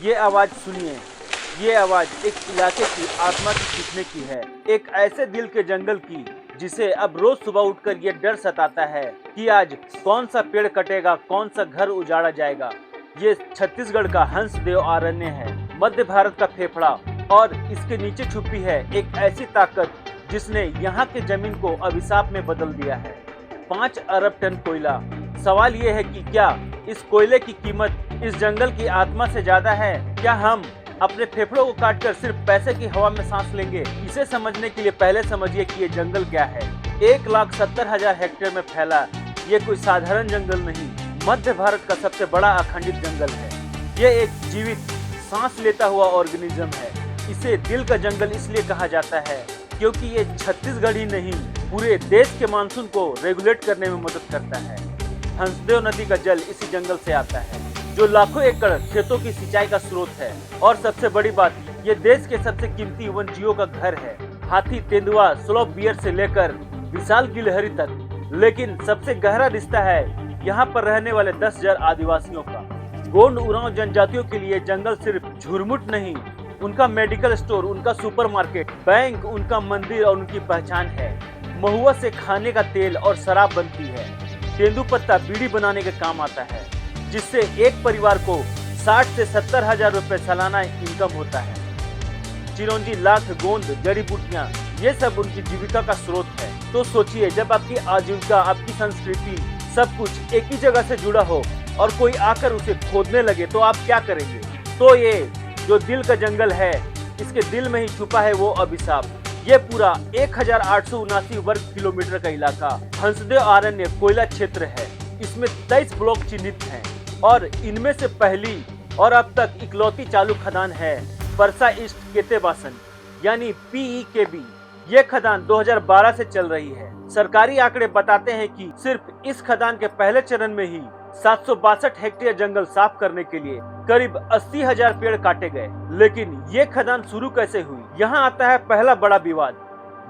ये आवाज सुनिए, ये आवाज एक इलाके की आत्मा की चीखने की है, एक ऐसे दिल के जंगल की जिसे अब रोज सुबह उठकर ये डर सताता है कि आज कौन सा पेड़ कटेगा, कौन सा घर उजाड़ा जाएगा। ये छत्तीसगढ़ का हंसदेव अरण्य है, मध्य भारत का फेफड़ा, और इसके नीचे छुपी है एक ऐसी ताकत जिसने यहाँ के जमीन को अभिशाप में बदल दिया है। 5 अरब टन कोयला। सवाल ये है कि क्या इस कोयले की कीमत इस जंगल की आत्मा से ज्यादा है? क्या हम अपने फेफड़ों को काटकर सिर्फ पैसे की हवा में सांस लेंगे? इसे समझने के लिए पहले समझिए कि ये जंगल क्या है। 1,70,000 हेक्टेयर में फैला ये कोई साधारण जंगल नहीं, मध्य भारत का सबसे बड़ा अखंडित जंगल है। ये एक जीवित सांस लेता हुआ ऑर्गेनिज्म है। इसे दिल का जंगल इसलिए कहा जाता है क्योंकि ये छत्तीसगढ़ ही नहीं, पूरे देश के मानसून को रेगुलेट करने में मदद करता है। हंसदेव नदी का जल इसी जंगल से आता है, जो लाखों एकड़ खेतों की सिंचाई का स्रोत है। और सबसे बड़ी बात, ये देश के सबसे कीमती वन्यजीवों का घर है। हाथी, तेंदुआ, स्लोथ बियर से लेकर विशाल गिलहरी तक। लेकिन सबसे गहरा रिश्ता है यहाँ पर रहने वाले 10,000 आदिवासियों का। गोंड उरांव जनजातियों के लिए जंगल सिर्फ झुरमुट नहीं, उनका मेडिकल स्टोर, उनका सुपरमार्केट, बैंक, उनका मंदिर और उनकी पहचान है। महुआ से खाने का तेल और शराब बनती है। तेंदुपत्ता बीड़ी बनाने के काम आता है, जिससे एक परिवार को 60 से 70 हजार रुपए सालाना इनकम होता है। चिरौंजी, लाख, गोंद, जड़ी बूटियां, ये सब उनकी जीविका का स्रोत है। तो सोचिए, जब आपकी आजीविका, आपकी संस्कृति, सब कुछ एक ही जगह से जुड़ा हो और कोई आकर उसे खोदने लगे तो आप क्या करेंगे? तो ये जो दिल का जंगल है, इसके दिल में ही छुपा है वो अभिशाप। ये पूरा 1,879 वर्ग किलोमीटर का इलाका हंसदेव अरण्य कोयला क्षेत्र है। इसमें 23 ब्लॉक चिन्हित हैं और इनमें से पहली और अब तक इकलौती चालू खदान है परसा ईस्ट केतेबासन यानी PEKB। ये खदान 2012 से चल रही है। सरकारी आंकड़े बताते हैं कि सिर्फ इस खदान के पहले चरण में ही 762 हेक्टेयर जंगल साफ करने के लिए करीब 80,000 पेड़ काटे गए। लेकिन ये खदान शुरू कैसे हुई? यहाँ आता है पहला बड़ा विवाद,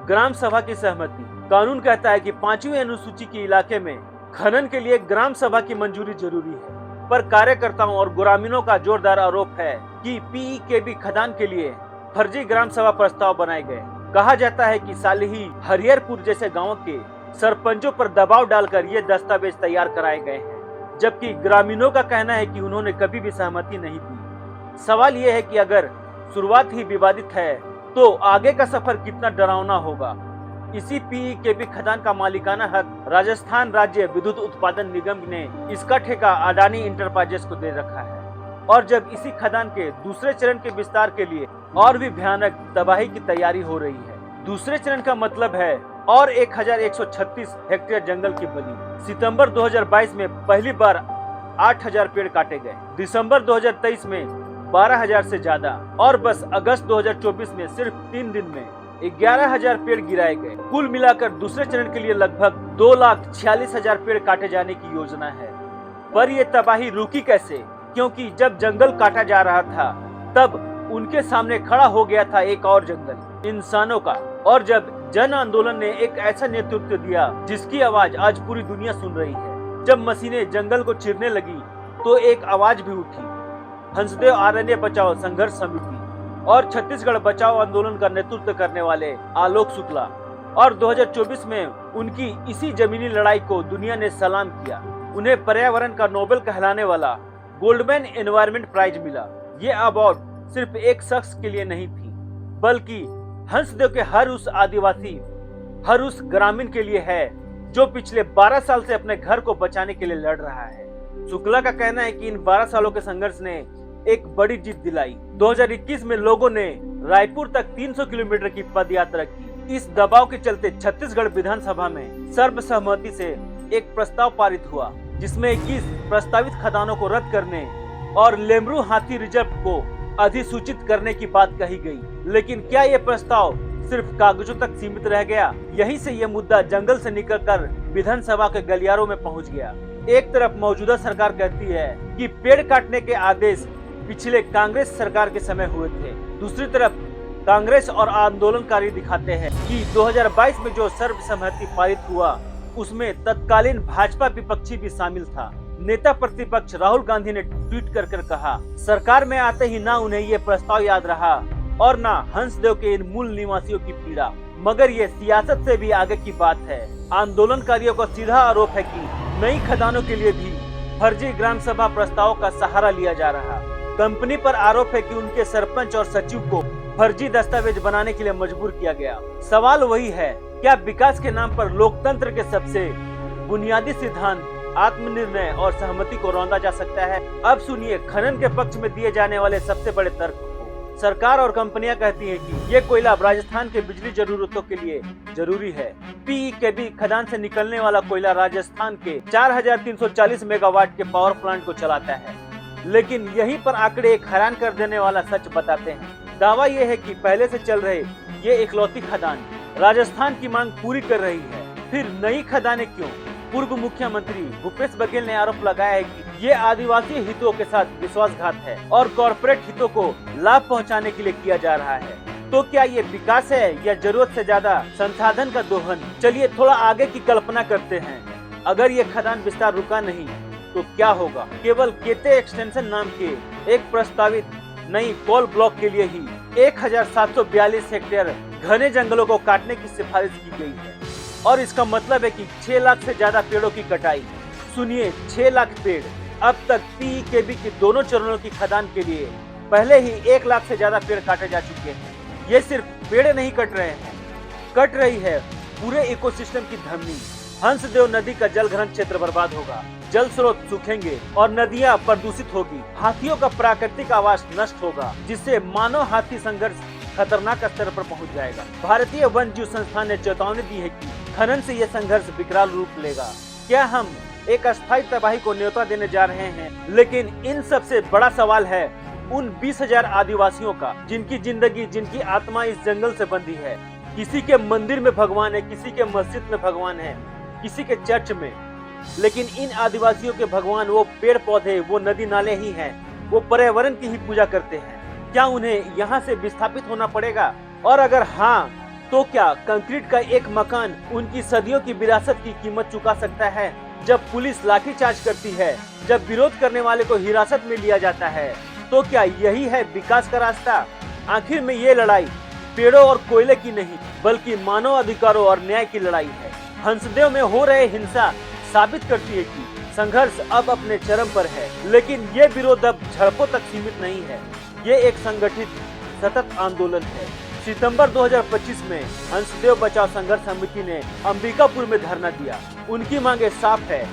ग्राम सभा की सहमति। कानून कहता है कि 5वीं अनुसूची के इलाके में खनन के लिए ग्राम सभा की मंजूरी जरूरी है, पर कार्यकर्ताओं और ग्रामीणों का जोरदार आरोप है कि PEKB खदान के लिए फर्जी ग्राम सभा प्रस्ताव बनाए गए। कहा जाता है कि सालिही, हरिहरपुर जैसे गाँव के सरपंचों पर दबाव डालकर ये दस्तावेज तैयार कराए गए हैं, जबकि ग्रामीणों का कहना है कि उन्होंने कभी भी सहमति नहीं दी। सवाल ये है कि अगर शुरुआत ही विवादित है तो आगे का सफर कितना डरावना होगा। इसी PEKB खदान का मालिकाना हक राजस्थान राज्य विद्युत उत्पादन निगम ने इसका ठेका अडानी इंटरप्राइजेस को दे रखा है। और जब इसी खदान के दूसरे चरण के विस्तार के लिए और भी भयानक तबाही की तैयारी हो रही है। दूसरे चरण का मतलब है और 1,136 हेक्टेयर जंगल की बलि। सितंबर 2022 में पहली बार 8,000 पेड़ काटे गए, दिसंबर 2023 में 12,000 से ज्यादा, और बस अगस्त 2024 में सिर्फ 3 दिन में 11,000 पेड़ गिराए गए। कुल मिलाकर दूसरे चरण के लिए लगभग 2,46,000 पेड़ काटे जाने की योजना है। पर ये तबाही रुकी कैसे? क्योंकि जब जंगल काटा जा रहा था तब उनके सामने खड़ा हो गया था एक और जंगल, इंसानों का। और जब जन आंदोलन ने एक ऐसा नेतृत्व दिया जिसकी आवाज आज पूरी दुनिया सुन रही है। जब मशीनें जंगल को चीरने लगी तो एक आवाज भी उठी, हंसदेव अरण्य बचाओ संघर्ष समिति और छत्तीसगढ़ बचाओ आंदोलन का नेतृत्व करने वाले आलोक शुक्ला। और 2024 में उनकी इसी जमीनी लड़ाई को दुनिया ने सलाम किया। उन्हें पर्यावरण का नोबेल कहलाने वाला गोल्डमैन एनवायरमेंट प्राइज मिला। ये अवार्ड सिर्फ एक शख्स के लिए नहीं थी, बल्कि हंसदेव के हर उस आदिवासी, हर उस ग्रामीण के लिए है जो पिछले 12 साल से अपने घर को बचाने के लिए लड़ रहा है। शुक्ला का कहना है कि इन 12 सालों के संघर्ष ने एक बड़ी जीत दिलाई। 2021 में लोगों ने रायपुर तक 300 किलोमीटर की पद यात्रा की। इस दबाव के चलते छत्तीसगढ़ विधानसभा में सर्वसम्मति से एक प्रस्ताव पारित हुआ, जिसमें 21 प्रस्तावित खदानों को रद्द करने और लेमरू हाथी रिजर्व को अधिसूचित करने की बात कही गई। लेकिन क्या ये प्रस्ताव सिर्फ कागजों तक सीमित रह गया? यहीं से ये मुद्दा जंगल से निकलकर विधानसभा के गलियारों में पहुंच गया। एक तरफ मौजूदा सरकार कहती है कि पेड़ काटने के आदेश पिछले कांग्रेस सरकार के समय हुए थे, दूसरी तरफ कांग्रेस और आंदोलनकारी दिखाते हैं कि 2022 में जो सर्वसम्मति पारित हुआ उसमें तत्कालीन भाजपा विपक्षी भी शामिल था। नेता प्रतिपक्ष राहुल गांधी ने ट्वीट कर कहा, सरकार में आते ही ना उन्हें ये प्रस्ताव याद रहा और ना हंसदेव के इन मूल निवासियों की पीड़ा, मगर ये सियासत से भी आगे की बात है। आंदोलनकारियों का सीधा आरोप है कि नई खदानों के लिए भी फर्जी ग्राम सभा प्रस्तावों का सहारा लिया जा रहा। कंपनी पर आरोप है कि उनके सरपंच और सचिव को फर्जी दस्तावेज बनाने के लिए मजबूर किया गया। सवाल वही है, क्या विकास के नाम पर लोकतंत्र के सबसे बुनियादी सिद्धांत आत्मनिर्णय और सहमति को रौंदा जा सकता है? अब सुनिए खनन के पक्ष में दिए जाने वाले सबसे बड़े तर्क को। सरकार और कंपनियां कहती हैं कि ये कोयला राजस्थान के बिजली जरूरतों के लिए जरूरी है। पीईकेबी खदान से निकलने वाला कोयला राजस्थान के 4340 मेगावाट के पावर प्लांट को चलाता है। लेकिन यहीं पर आंकड़े एक हैरान कर देने वाला सच बताते हैं। दावा यह है कि पहले से चल रहे ये इकलौती खदान राजस्थान की मांग पूरी कर रही है। फिर नई खदानें क्यों? पूर्व मुख्यमंत्री भूपेश बघेल ने आरोप लगाया है कि ये आदिवासी हितों के साथ विश्वासघात है और कॉर्पोरेट हितों को लाभ पहुंचाने के लिए किया जा रहा है। तो क्या ये विकास है या जरूरत से ज्यादा संसाधन का दोहन? चलिए थोड़ा आगे की कल्पना करते हैं। अगर ये खदान विस्तार रुका नहीं तो क्या होगा? केवल केते एक्सटेंशन नाम के एक प्रस्तावित नई कोल ब्लॉक के लिए ही 1742 हेक्टेयर घने जंगलों को काटने की सिफारिश की गई है और इसका मतलब है कि 6 लाख से ज्यादा पेड़ों की कटाई। सुनिए, 6 लाख पेड़। अब तक पीईकेबी के दोनों चरणों की खदान के लिए पहले ही 1 लाख से ज्यादा पेड़ काटे जा चुके हैं। ये सिर्फ पेड़ नहीं कट रहे हैं, कट रही है पूरे इकोसिस्टम की धमनी। हंसदेव नदी का जलग्रहण क्षेत्र बर्बाद होगा, जल स्रोत सूखेंगे और नदियां प्रदूषित होगी। हाथियों का प्राकृतिक आवास नष्ट होगा, जिससे मानव हाथी संघर्ष खतरनाक स्तर पर पहुंच जाएगा। भारतीय वन जीव संस्थान ने चेतावनी दी है कि खनन से यह संघर्ष विकराल रूप लेगा। क्या हम एक अस्थायी तबाही को न्योता देने जा रहे हैं? लेकिन इन सबसे बड़ा सवाल है उन 20,000 आदिवासियों का, जिनकी जिंदगी, जिनकी आत्मा इस जंगल से बंधी है। किसी के मंदिर में भगवान है, किसी के मस्जिद में भगवान है, किसी के चर्च में, लेकिन इन आदिवासियों के भगवान वो पेड़ पौधे, वो नदी नाले ही हैं। वो पर्यावरण की ही पूजा करते हैं। क्या उन्हें यहाँ से विस्थापित होना पड़ेगा? और अगर हाँ, तो क्या कंक्रीट का एक मकान उनकी सदियों की विरासत की कीमत चुका सकता है? जब पुलिस लाठीचार्ज करती है, जब विरोध करने वाले को हिरासत में लिया जाता है, तो क्या यही है विकास का रास्ता? आखिर में ये लड़ाई पेड़ों और कोयले की नहीं, बल्कि मानव अधिकारों और न्याय की लड़ाई है। हंसदेव में हो रहे हिंसा साबित करती है कि संघर्ष अब अपने चरम पर है। लेकिन ये विरोध अब झड़पों तक सीमित नहीं है, ये एक संगठित सतत आंदोलन है। सितंबर 2025 में हंसदेव बचाओ संघर्ष समिति ने अंबिकापुर में धरना दिया। उनकी मांगे साफ है,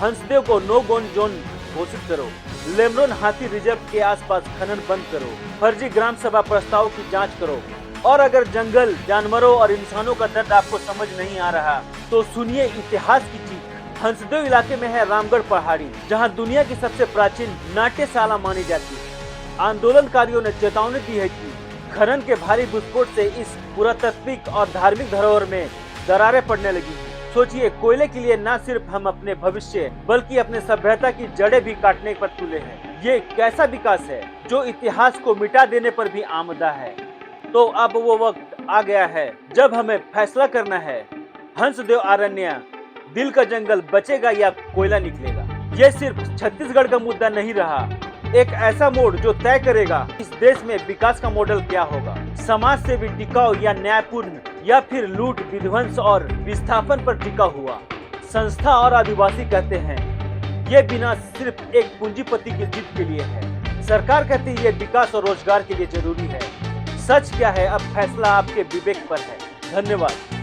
हंसदेव को नो गो जोन घोषित करो, लेमरोन हाथी रिजर्व के आसपास खनन बंद करो, फर्जी ग्राम सभा प्रस्ताव की जांच करो। और अगर जंगल, जानवरों और इंसानों का दर्द आपको समझ नहीं आ रहा तो सुनिए इतिहास की चीख। हंसदेव इलाके में है रामगढ़ पहाड़ी, जहां दुनिया की सबसे प्राचीन नाट्यशाला मानी जाती है। आंदोलनकारियों ने चेतावनी दी है कि खनन के भारी विस्फोट से इस पुरातात्विक और धार्मिक धरोहर में दरारें पड़ने लगी हैं। सोचिए, कोयले के लिए न सिर्फ हम अपने भविष्य बल्कि अपने सभ्यता की जड़ें भी काटने पर तुले हैं। ये कैसा विकास है जो इतिहास को मिटा देने पर भी आमदा है? तो अब वो वक्त आ गया है जब हमें फैसला करना है। हंसदेव अरण्य, दिल का जंगल बचेगा या कोयला निकलेगा? ये सिर्फ छत्तीसगढ़ का मुद्दा नहीं रहा, एक ऐसा मोड़ जो तय करेगा इस देश में विकास का मॉडल क्या होगा। समाज से भी टिकाऊ या न्यायपूर्ण, या फिर लूट, विध्वंस और विस्थापन पर टिका हुआ। संस्था और आदिवासी कहते हैं ये बिना सिर्फ एक पूंजीपति की जिद के लिए है। सरकार कहती है ये विकास और रोजगार के लिए जरूरी है। सच क्या है, अब फैसला आपके विवेक पर है। धन्यवाद।